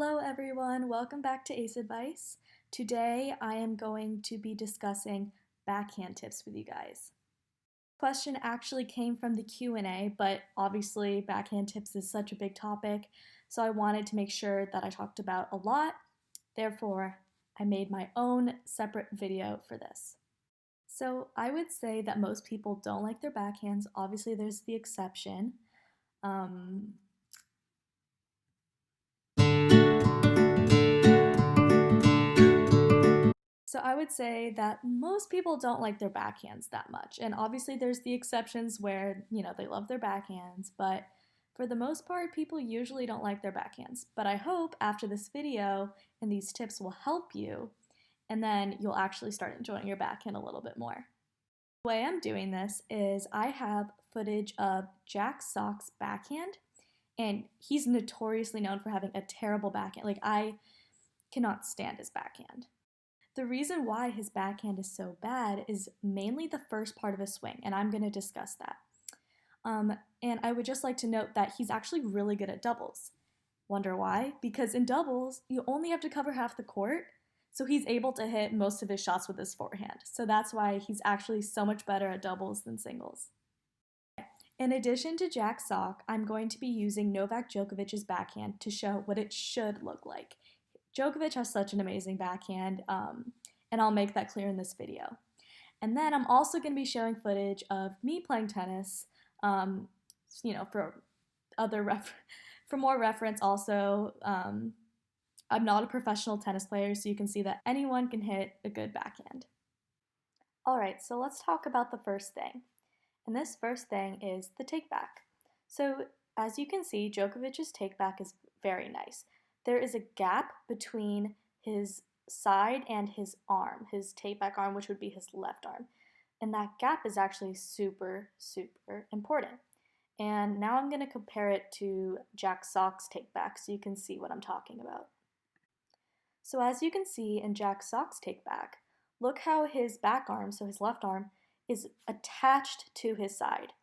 Hello everyone, welcome back to Ace Advice. Today I am going to be discussing backhand tips with you guys. Question actually came from the Q&A, but obviously backhand tips is such a big topic, so I wanted to make sure that I talked about a lot. Therefore, I made my own separate video for this. So I would say that most people don't like their backhands. Obviously there's the exception. So I would say that most people don't like their backhands that much. And obviously there's the exceptions where, they love their backhands, but for the most part, people usually don't like their backhands. But I hope after this video and these tips will help you, and then you'll actually start enjoying your backhand a little bit more. The way I'm doing this is I have footage of Jack Sock's backhand, and he's notoriously known for having a terrible backhand. Like, I cannot stand his backhand. The reason why his backhand is so bad is mainly the first part of his swing, and I'm going to discuss that. And I would just like to note that he's actually really good at doubles. Wonder why? Because in doubles, you only have to cover half the court, so he's able to hit most of his shots with his forehand. So that's why he's actually so much better at doubles than singles. In addition to Jack Sock, I'm going to be using Novak Djokovic's backhand to show what it should look like. Djokovic has such an amazing backhand, and I'll make that clear in this video. And then I'm also going to be showing footage of me playing tennis, for more reference also. I'm not a professional tennis player, so you can see that anyone can hit a good backhand. Alright, so let's talk about the first thing. And this first thing is the takeback. So as you can see, Djokovic's takeback is very nice. There is a gap between his side and his arm, his takeback arm, which would be his left arm. And that gap is actually super, super important. And now I'm going to compare it to Jack Sock's takeback so you can see what I'm talking about. So as you can see in Jack Sock's takeback, look how his back arm, so his left arm, is attached to his side.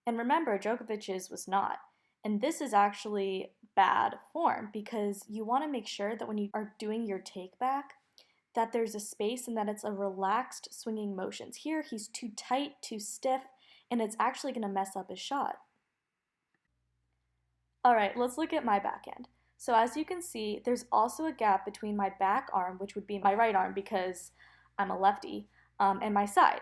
And remember, Djokovic's was not. And this is actually bad form because you want to make sure that when you are doing your takeback that there's a space and that it's a relaxed swinging motions. Here he's too tight, too stiff, and it's actually going to mess up his shot. Alright, let's look at my backhand. So as you can see, there's also a gap between my back arm, which would be my right arm because I'm a lefty, and my side.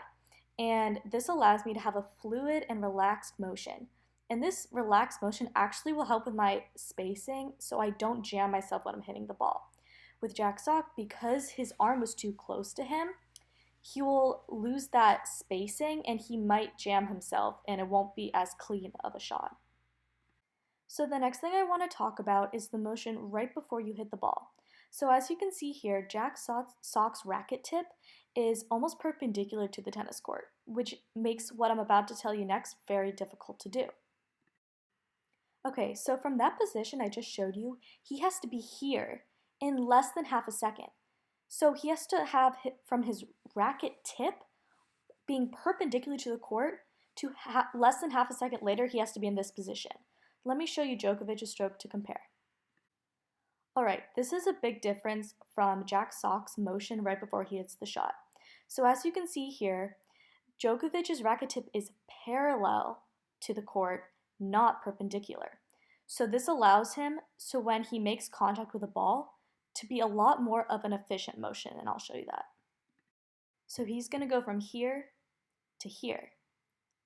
And this allows me to have a fluid and relaxed motion. And this relaxed motion actually will help with my spacing so I don't jam myself when I'm hitting the ball. With Jack Sock, because his arm was too close to him, he will lose that spacing and he might jam himself and it won't be as clean of a shot. So the next thing I want to talk about is the motion right before you hit the ball. So as you can see here, Jack Sock's racket tip is almost perpendicular to the tennis court, which makes what I'm about to tell you next very difficult to do. Okay, so from that position I just showed you, he has to be here in less than half a second. So he has to have from his racket tip being perpendicular to the court to less than half a second later he has to be in this position. Let me show you Djokovic's stroke to compare. Alright, this is a big difference from Jack Sock's motion right before he hits the shot. So as you can see here, Djokovic's racket tip is parallel to the court, not perpendicular. So this allows him, so when he makes contact with a ball, to be a lot more of an efficient motion, and I'll show you that. So he's going to go from here to here.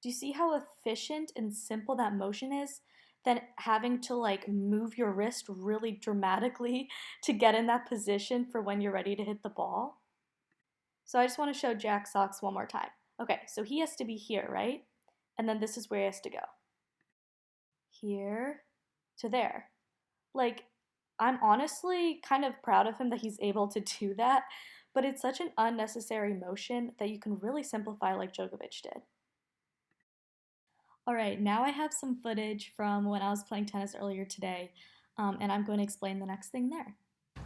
Do you see how efficient and simple that motion is? Than having to move your wrist really dramatically to get in that position for when you're ready to hit the ball. So I just want to show Jack Sock's one more time. Okay, so he has to be here, right? And then this is where he has to go. Here to there. I'm honestly kind of proud of him that he's able to do that, but it's such an unnecessary motion that you can really simplify like Djokovic did. Alright, now I have some footage from when I was playing tennis earlier today, and I'm going to explain the next thing there.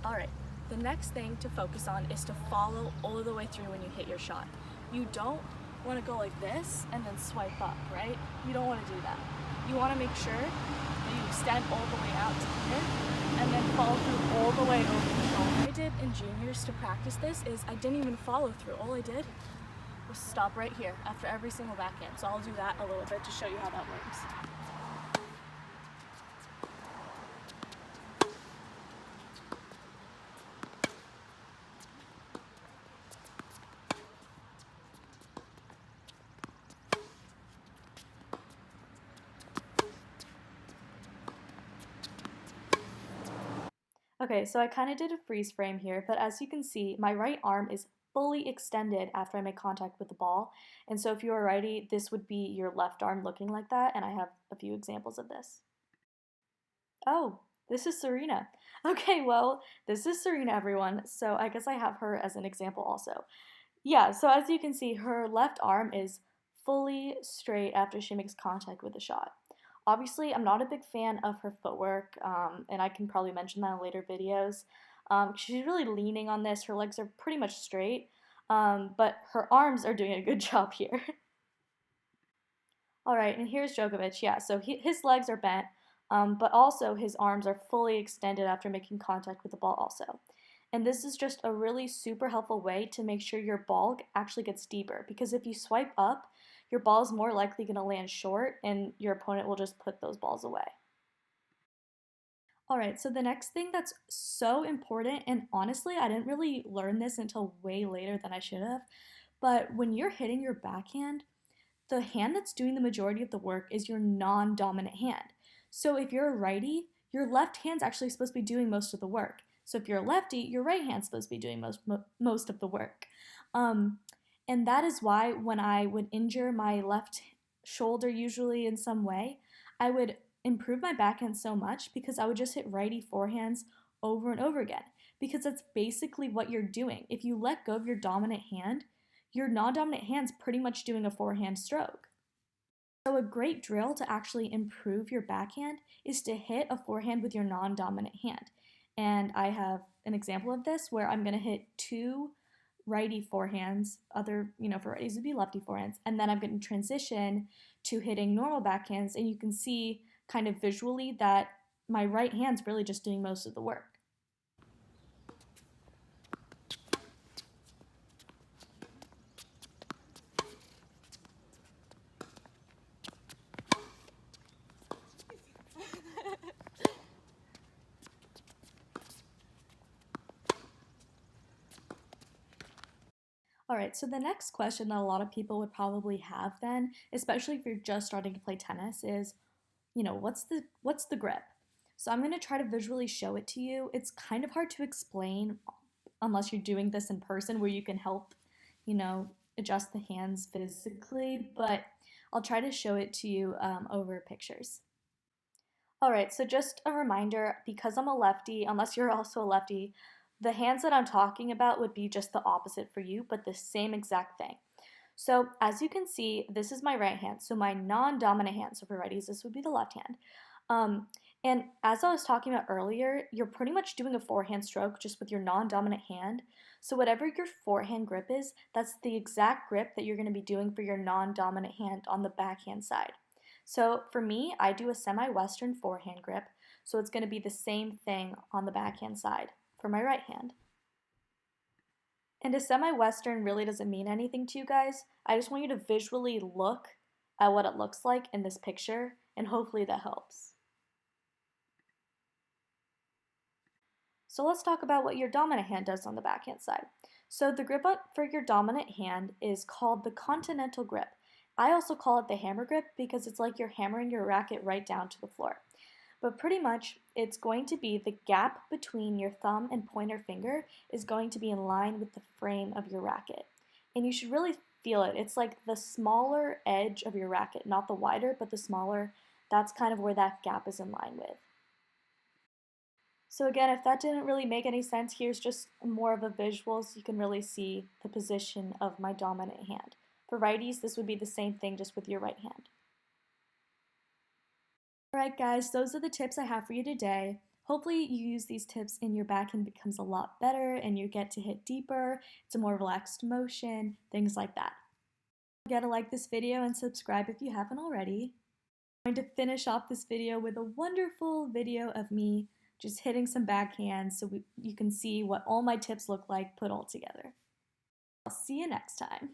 Alright, the next thing to focus on is to follow all the way through when you hit your shot. You don't want to go like this and then swipe up, right? You don't want to do that. You want to make sure that you extend all the way out to here and then follow through all the way over the shoulder. What I did in juniors to practice this is I didn't even follow through. All I did was stop right here after every single backhand. So I'll do that a little bit to show you how that works. Okay, so I kind of did a freeze frame here, but as you can see, my right arm is fully extended after I make contact with the ball. And so if you are righty, this would be your left arm looking like that, and I have a few examples of this. Oh, this is Serena. Okay, well, this is Serena, everyone, so I guess I have her as an example also. Yeah, so as you can see, her left arm is fully straight after she makes contact with the shot. Obviously, I'm not a big fan of her footwork, and I can probably mention that in later videos. She's really leaning on this. Her legs are pretty much straight, but her arms are doing a good job here. All right, and here's Djokovic. Yeah, so his legs are bent, but also his arms are fully extended after making contact with the ball also. And this is just a really super helpful way to make sure your ball actually gets deeper, because if you swipe up, your ball is more likely going to land short and your opponent will just put those balls away. All right, so the next thing that's so important, and honestly, I didn't really learn this until way later than I should have, but when you're hitting your backhand, the hand that's doing the majority of the work is your non-dominant hand. So if you're a righty, your left hand's actually supposed to be doing most of the work. So if you're a lefty, your right hand's supposed to be doing most of the work. And that is why when I would injure my left shoulder, usually in some way, I would improve my backhand so much because I would just hit righty forehands over and over again. Because that's basically what you're doing. If you let go of your dominant hand, your non-dominant hand's pretty much doing a forehand stroke. So a great drill to actually improve your backhand is to hit a forehand with your non-dominant hand. And I have an example of this where I'm going to hit two righty forehands, for righties would be lefty forehands, and then I'm going to transition to hitting normal backhands, and you can see kind of visually that my right hand's really just doing most of the work. All right, so the next question that a lot of people would probably have then, especially if you're just starting to play tennis, is, what's the grip? So I'm going to try to visually show it to you. It's kind of hard to explain unless you're doing this in person where you can help, adjust the hands physically, but I'll try to show it to you over pictures. All right, so just a reminder, because I'm a lefty, unless you're also a lefty, the hands that I'm talking about would be just the opposite for you, but the same exact thing. So as you can see, this is my right hand, so my non-dominant hand. So for righties, this would be the left hand. And as I was talking about earlier, you're pretty much doing a forehand stroke just with your non-dominant hand. So whatever your forehand grip is, that's the exact grip that you're going to be doing for your non-dominant hand on the backhand side. So for me, I do a semi-western forehand grip, so it's going to be the same thing on the backhand side for my right hand. And a semi-western really doesn't mean anything to you guys. I just want you to visually look at what it looks like in this picture, and hopefully that helps. So let's talk about what your dominant hand does on the backhand side. So the grip for your dominant hand is called the continental grip. I also call it the hammer grip because it's like you're hammering your racket right down to the floor. But pretty much, it's going to be the gap between your thumb and pointer finger is going to be in line with the frame of your racket. And you should really feel it. It's like the smaller edge of your racket, not the wider, but the smaller. That's kind of where that gap is in line with. So again, if that didn't really make any sense, here's just more of a visual so you can really see the position of my dominant hand. For righties, this would be the same thing just with your right hand. Alright guys, those are the tips I have for you today. Hopefully you use these tips and your backhand becomes a lot better and you get to hit deeper, it's a more relaxed motion, things like that. Don't forget to like this video and subscribe if you haven't already. I'm going to finish off this video with a wonderful video of me just hitting some backhands so you can see what all my tips look like put all together. I'll see you next time.